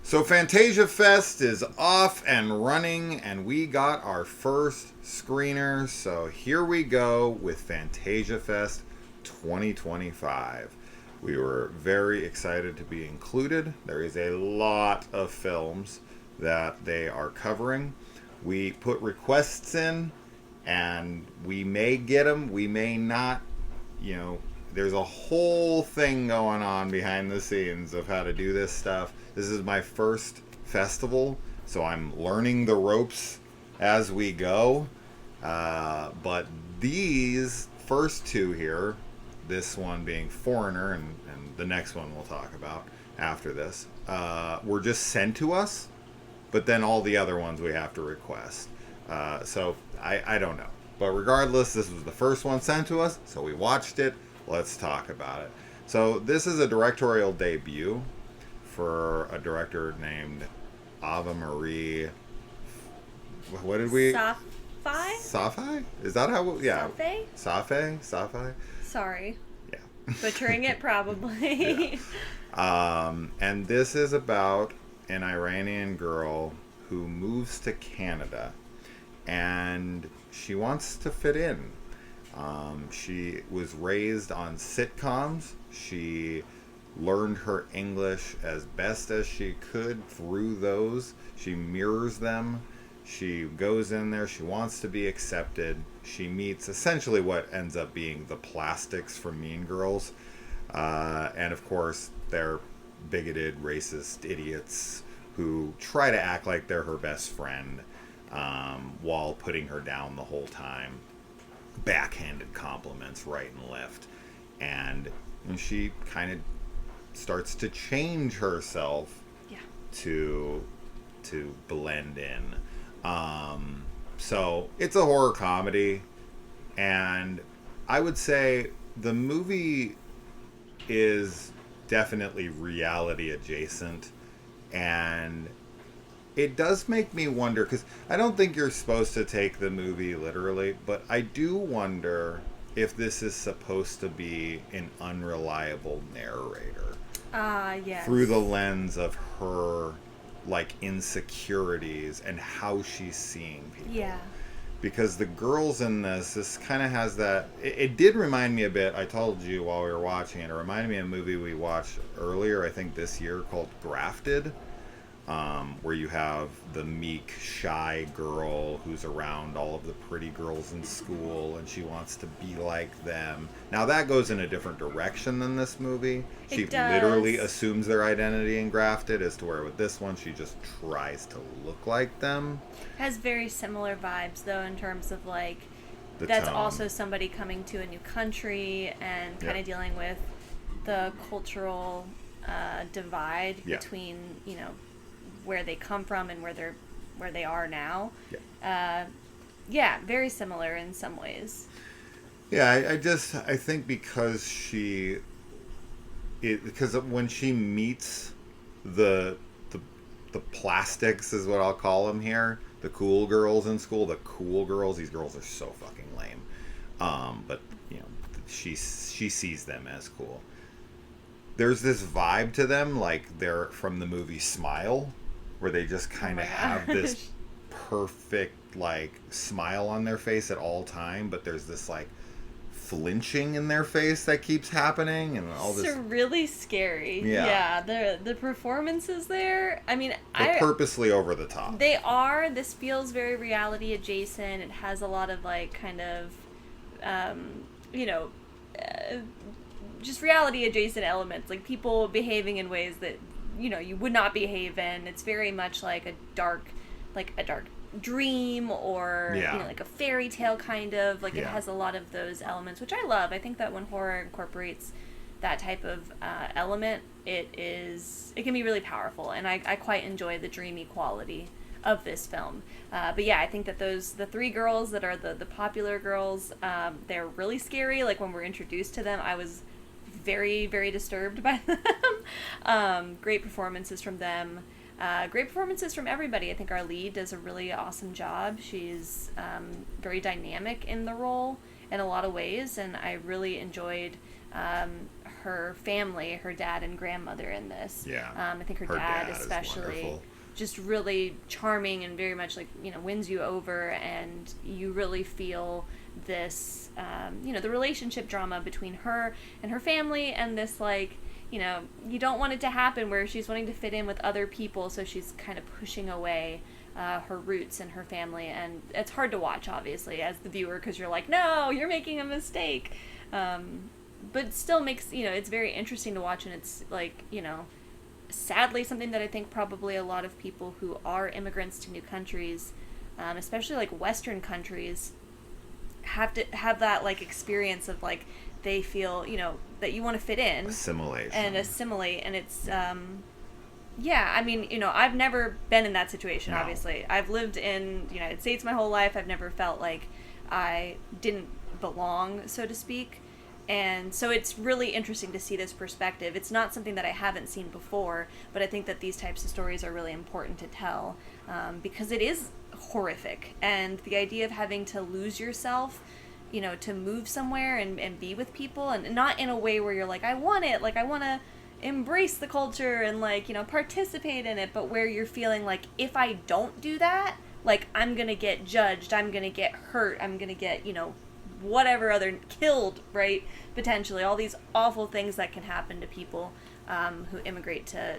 So Fantasia Fest is off and running, and we got our first screener. So here we go with Fantasia Fest 2025. We were very excited to be included. There is a lot of films that they are covering. We put requests in, and we may get them, we may not. You know, there's a whole thing going on behind the scenes of how to do this stuff. This is my first festival, so I'm learning the ropes as we go. But these first two here, this one being Foreigner and the next one we'll talk about after this, were just sent to us, but then all the other ones we have to request. So I don't know. But regardless, this was the first one sent to us, so we watched it. Let's talk about it. So this is a directorial debut for a director named Ava Marie. What did we? Safai? Safai? Is that how? Yeah. Safai? Safai? Sorry. Yeah. Butchering it probably. Yeah. And this is about an Iranian girl who moves to Canada, and she wants to fit in. She was raised on sitcoms. She learned her English as best as she could through those. She mirrors them. She goes in there. She wants to be accepted. She meets essentially what ends up being the plastics from Mean Girls. And of course, they're bigoted, racist idiots who try to act like they're her best friend while putting her down the whole time. Backhanded compliments right and left. And she kind of starts to change herself to blend in. So it's a horror comedy, and I would say the movie is definitely reality adjacent, and it does make me wonder, because I don't think you're supposed to take the movie literally, but I do wonder if this is supposed to be an unreliable narrator. Yes. Through the lens of her, like, insecurities and how she's seeing people. Yeah. Because the girls in this kind of has that... It did remind me a bit, I told you while we were watching it, it reminded me of a movie we watched earlier, I think this year, called Grafted. Where you have the meek, shy girl who's around all of the pretty girls in school, and she wants to be like them. Now that goes in a different direction than this movie. She literally assumes their identity in Grafted, as to where with this one she just tries to look like them. Has very similar vibes though, in terms of like The that's tone. also somebody coming to a new country and kind of dealing with the cultural divide between, you know, where they come from and where they are now. Very similar in some ways. I think because because when she meets the plastics is what I'll call them here, the cool girls in school, these girls are so fucking lame. But you know, she sees them as cool. There's this vibe to them, like they're from the movie Smile, where they just kind of have this perfect, like, smile on their face at all time, but there's this, like, flinching in their face that keeps happening, and all this... It's really scary. Yeah, the performances there, I mean... They're purposely over the top. They are. This feels very reality adjacent. It has a lot of, like, kind of, just reality adjacent elements, like people behaving in ways that, you know, you would not behave in. It's very much like a dark dream, or you know, like a fairy tale kind of, like it has a lot of those elements, which I love. I think that when horror incorporates that type of element, it can be really powerful, and I quite enjoy the dreamy quality of this film. But yeah, I think that the three girls that are the popular girls, they're really scary. Like when we're introduced to them, I was very, very disturbed by them. Great performances from them. Great performances from everybody. I think our lead does a really awesome job. She's very dynamic in the role in a lot of ways, and I really enjoyed her family, her dad and grandmother in this. Yeah. I think her dad dad is especially, wonderful. just really charming and very much like, wins you over, and you really feel this, the relationship drama between her and her family, and this, like, you don't want it to happen where she's wanting to fit in with other people, so she's kind of pushing away her roots and her family, and it's hard to watch, obviously, as the viewer, because you're like, no, you're making a mistake. But it still makes, it's very interesting to watch, and it's like, sadly something that I think probably a lot of people who are immigrants to new countries, especially like Western countries, have to have that like experience of like they feel, that you want to fit in, Assimilation. and assimilate, and it's yeah, I mean, I've never been in that situation. No. Obviously, I've lived in the United States my whole life. I've never felt like I didn't belong, so to speak. And so it's really interesting to see this perspective. It's not something that I haven't seen before, but I think that these types of stories are really important to tell, because it is horrific. And the idea of having to lose yourself, to move somewhere and be with people, and not in a way where you're like, I want it, like I want to embrace the culture and like, participate in it, but where you're feeling like, if I don't do that, like I'm going to get judged, I'm going to get hurt, I'm going to get, whatever other killed, right? Potentially all these awful things that can happen to people who immigrate to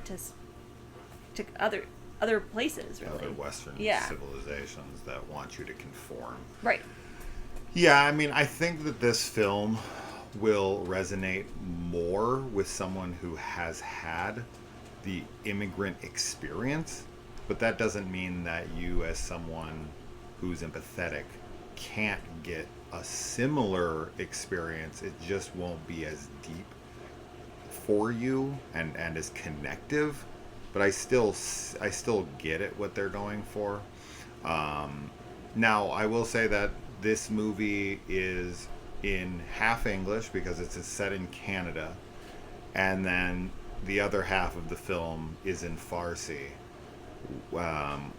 other places, really. Other Western civilizations that want you to conform. Right. Yeah, I mean, I think that this film will resonate more with someone who has had the immigrant experience, but that doesn't mean that you, as someone who's empathetic, can't get a similar experience. It just won't be as deep for you and as connective, but I still get it, what they're going for. Now I will say that this movie is in half English because it's set in Canada, and then the other half of the film is in Farsi,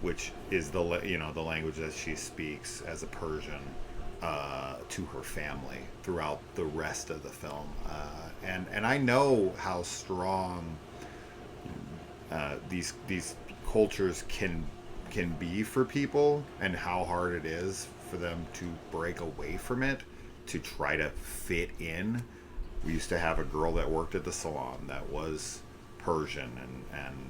which is the language that she speaks as a Persian to her family throughout the rest of the film, and I know how strong these cultures can be for people, and how hard it is for them to break away from it, to try to fit in. We used to have a girl that worked at the salon that was Persian, and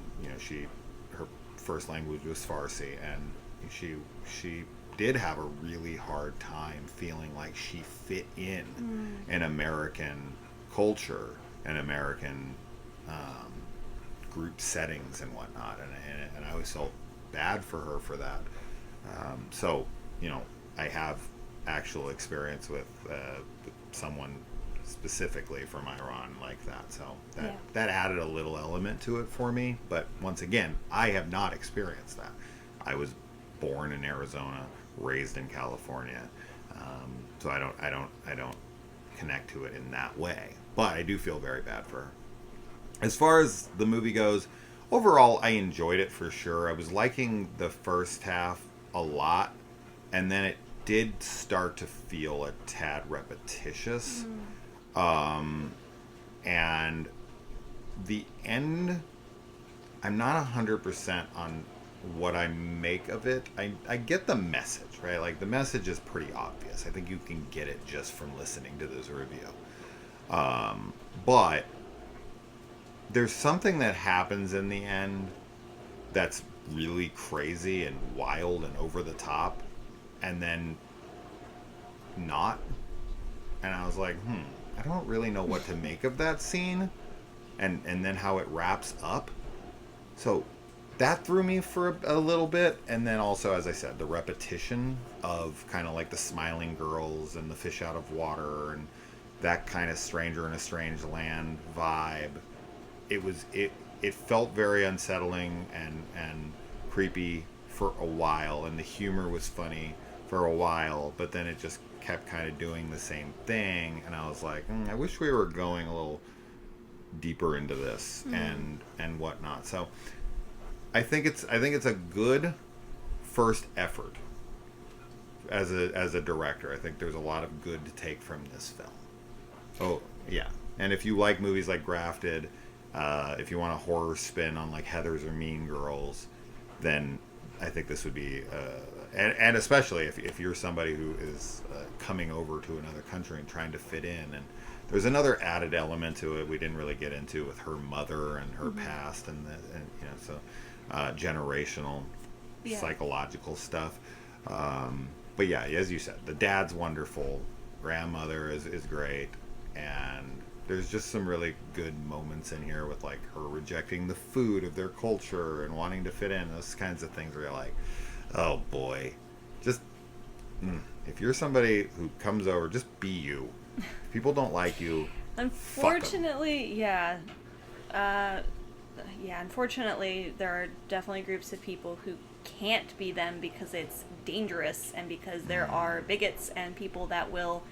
her first language was Farsi, and she did have a really hard time feeling like she fit in American culture and American group settings and whatnot, and I always felt bad for her for that. So I have actual experience with someone specifically from Iran like that, so that added a little element to it for me. But once again, I have not experienced that. I was born in Arizona, raised in California, so I don't connect to it in that way. But I do feel very bad for her. As far as the movie goes, overall I enjoyed it for sure. I was liking the first half a lot, and then it did start to feel a tad repetitious. And the end, I'm not 100% on what I make of it. I get the message, right? Like, the message is pretty obvious. I think you can get it just from listening to this review. But there's something that happens in the end that's really crazy and wild and over the top, and then not. And I was like, I don't really know what to make of that scene, and then how it wraps up. So that threw me for a little bit. And then also, as I said, the repetition of kind of like the smiling girls and the fish out of water and that kind of stranger in a strange land vibe. It felt very unsettling and creepy for a while, and the humor was funny for a while, but then it just kept kind of doing the same thing, and I was like, I wish we were going a little deeper into this and whatnot. So I think it's a good first effort as a director. I think there's a lot of good to take from this film. Oh yeah, And if you like movies like Grafted, if you want a horror spin on like Heathers or Mean Girls, then I think this would be, and especially if you're somebody who is coming over to another country and trying to fit in. And there's another added element to it we didn't really get into with her mother and her past and so generational psychological stuff. But yeah, as you said, the dad's wonderful, grandmother is great, and there's just some really good moments in here with like her rejecting the food of their culture and wanting to fit in, those kinds of things where you're like, oh boy, just if you're somebody who comes over, just be you. If people don't like you, unfortunately, unfortunately there are definitely groups of people who can't be them because it's dangerous and because there are bigots and people that will,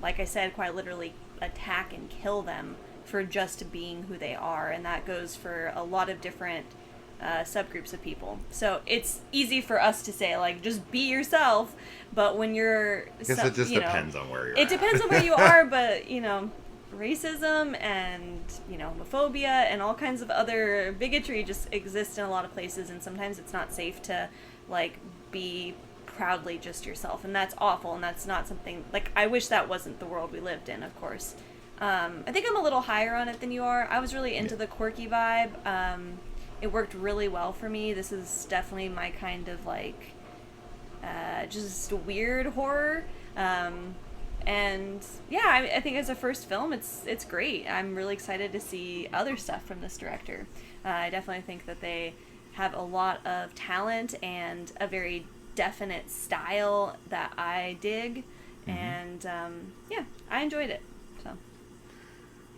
like I said, quite literally attack and kill them for just being who they are, and that goes for a lot of different subgroups of people. So it's easy for us to say like just be yourself, but when you're, I guess it just depends on where you're it at. depends on where you are, but racism and homophobia and all kinds of other bigotry just exist in a lot of places, and sometimes it's not safe to like be proudly just yourself, and that's awful, and that's not something like, I wish that wasn't the world we lived in, of course. I think I'm a little higher on it than you are. I was really into the quirky vibe. It worked really well for me. This is definitely my kind of like just weird horror. And yeah, I think as a first film, it's great. I'm really excited to see other stuff from this director. I definitely think that they have a lot of talent and a very definite style that I dig. And I enjoyed it. So.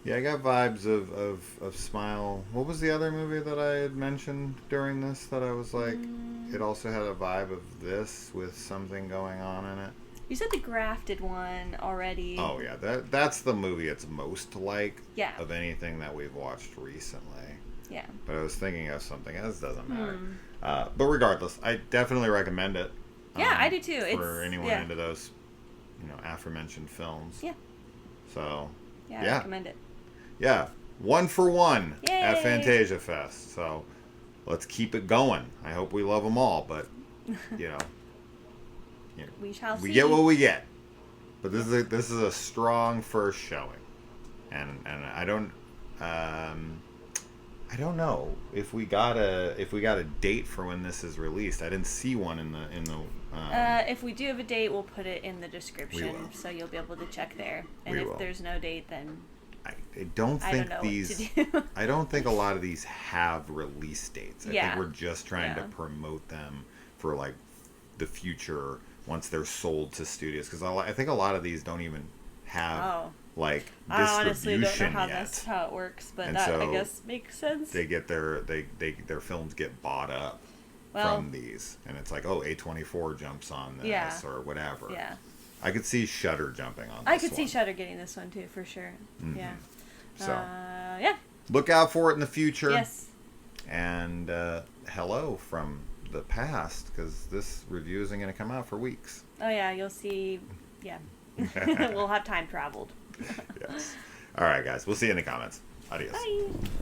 Yeah, I got vibes of Smile. What was the other movie that I had mentioned during this that I was like, it also had a vibe of this with something going on in it? You said the Grafted one already. Oh yeah, that's the movie it's most like of anything that we've watched recently. Yeah. But I was thinking of something else, doesn't matter. But regardless, I definitely recommend it. Yeah, I do too. For anyone into those, aforementioned films. Yeah. So. Yeah, I recommend it. Yeah, 1 for 1 Yay! At Fantasia Fest. So let's keep it going. I hope we love them all, but we shall see. We get what we get. But this is a strong first showing, and I don't know if we got a date for when this is released. I didn't see one in the. If we do have a date, we'll put it in the description, so you'll be able to check there. And if there's no date, then I don't think know these. what to do. I don't think a lot of these have release dates. I think we're just trying to promote them for like the future once they're sold to studios, because I think a lot of these don't even have like distribution I honestly don't know how yet. That's how it works, but And that so I guess makes sense. They get their films get bought up from these, and it's like, oh, A24 jumps on this or whatever. Yeah. I could see Shudder jumping on this I could one. see Shudder getting this one too, for sure. Yeah. So yeah. Look out for it in the future. Yes. And hello from the past, because this review isn't going to come out for weeks. Oh yeah, you'll see. Yeah. We'll have time traveled. Yes. All right, guys. We'll see you in the comments. Adios. Bye.